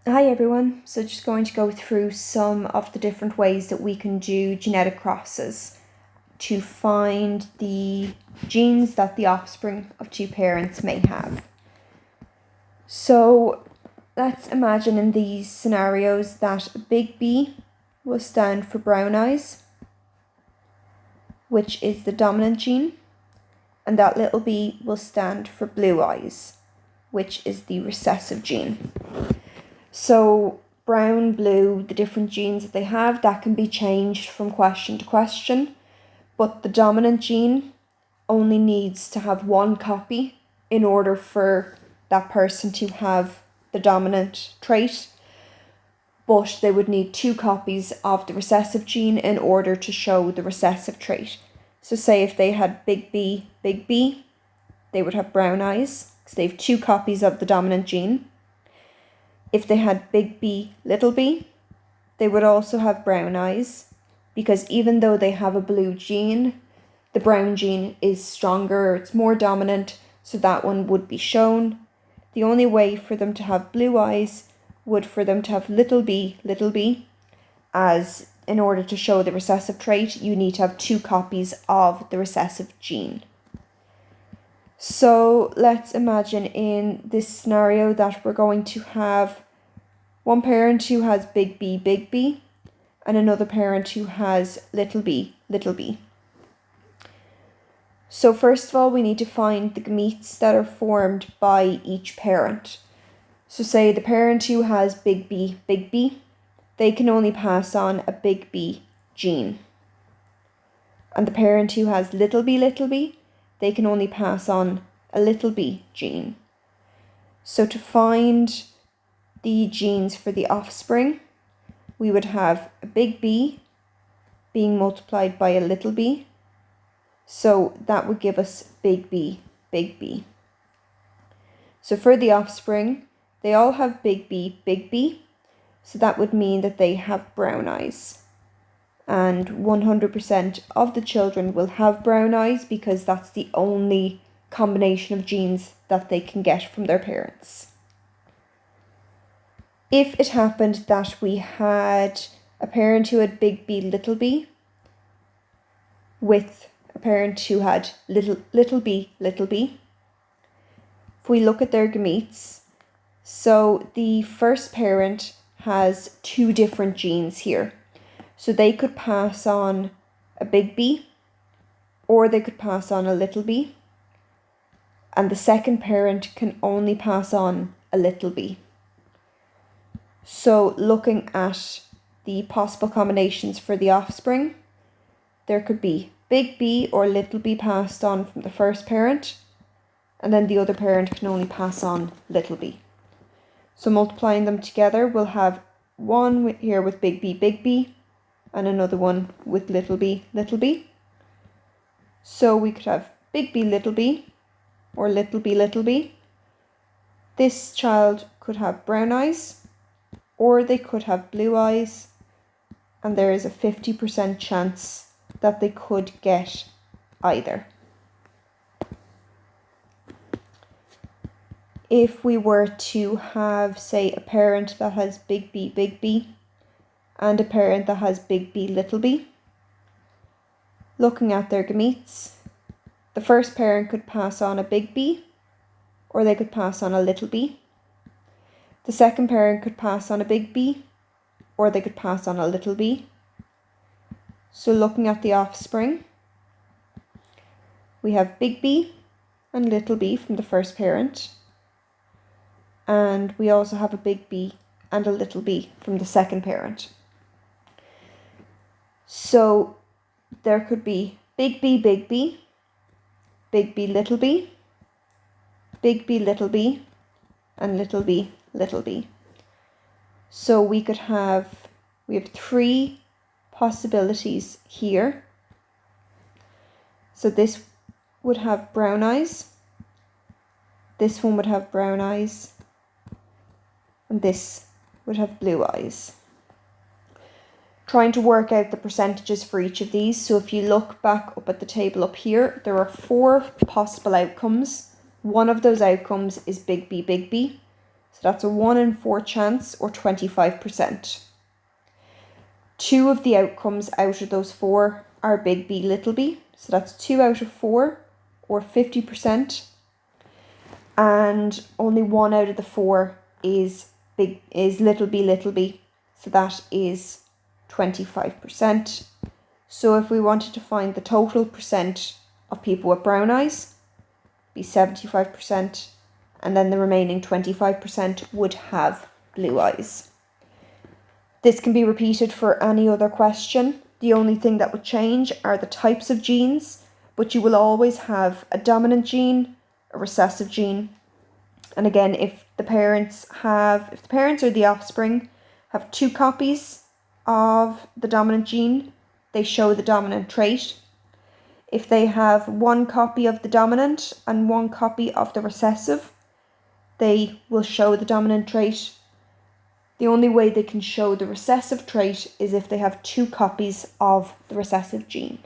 Hi everyone, so just going to go through some of the different ways that we can do genetic crosses to find the genes that the offspring of two parents may have. So let's imagine in these scenarios that big B will stand for brown eyes, which is the dominant gene, and that little b will stand for blue eyes, which is the recessive gene. So brown, blue, the different genes that they have, that can be changed from question to question, but the dominant gene only needs to have one copy in order for that person to have the dominant trait, but they would need two copies of the recessive gene in order to show the recessive trait. So say if they had big B, they would have brown eyes because they have two copies of the dominant gene. If they had big B, they would also have brown eyes because even though they have a blue gene, the brown gene is stronger, it's more dominant, so that one would be shown. The only way for them to have blue eyes would for them to have little b, as in order to show the recessive trait, you need to have two copies of the recessive gene. So let's imagine in this scenario that we're going to have one parent who has big B, and another parent who has little b. So first of all, we need to find the gametes that are formed by each parent. So say the parent who has big B, they can only pass on a big B gene. And the parent who has little b, they can only pass on a little b gene. So to find the genes for the offspring, we would have a big B being multiplied by a little b. So that would give us big B. So for the offspring, they all have big B. So that would mean that they have brown eyes. And 100% of the children will have brown eyes because that's the only combination of genes that they can get from their parents. If it happened that we had a parent who had big B with a parent who had little b, if we look at their gametes, so the first parent has two different genes here. So they could pass on a big B or they could pass on a little b. And the second parent can only pass on a little b. So looking at the possible combinations for the offspring, there could be big B or little b passed on from the first parent, and then the other parent can only pass on little b. So multiplying them together, we'll have one here with big B, and another one with little b. So we could have big B or little b. This child could have brown eyes, or they could have blue eyes, and there is a 50% chance that they could get either. If we were to have, say, a parent that has big B, and a parent that has big B, looking at their gametes, the first parent could pass on a big B, or they could pass on a little b. The second parent could pass on a big B, or they could pass on a little b. So looking at the offspring, we have big B and little b from the first parent, and we also have a big B and a little b from the second parent. So there could be big B, big B, little b, big B, little b, and little b. So we have three possibilities here. So this would have brown eyes, this one would have brown eyes, and this would have blue eyes. Trying to work out the percentages for each of these. So if you look back up at the table up here, there are 4 possible outcomes. One of those outcomes is big B. that's a 1 in 4 chance, or 25%. 2 of the outcomes out of those 4 are big B, little b. So that's 2 out of 4, or 50%. And only 1 out of the 4 is little b. So that is 25%. So if we wanted to find the total percent of people with brown eyes, be 75%, and then the remaining 25% would have blue eyes. This can be repeated for any other question. The only thing that would change are the types of genes, but you will always have a dominant gene, a recessive gene. And again, if the parents or the offspring have 2 copies of the dominant gene, they show the dominant trait. If they have 1 copy of the dominant and 1 copy of the recessive, they will show the dominant trait. The only way they can show the recessive trait is if they have 2 copies of the recessive gene.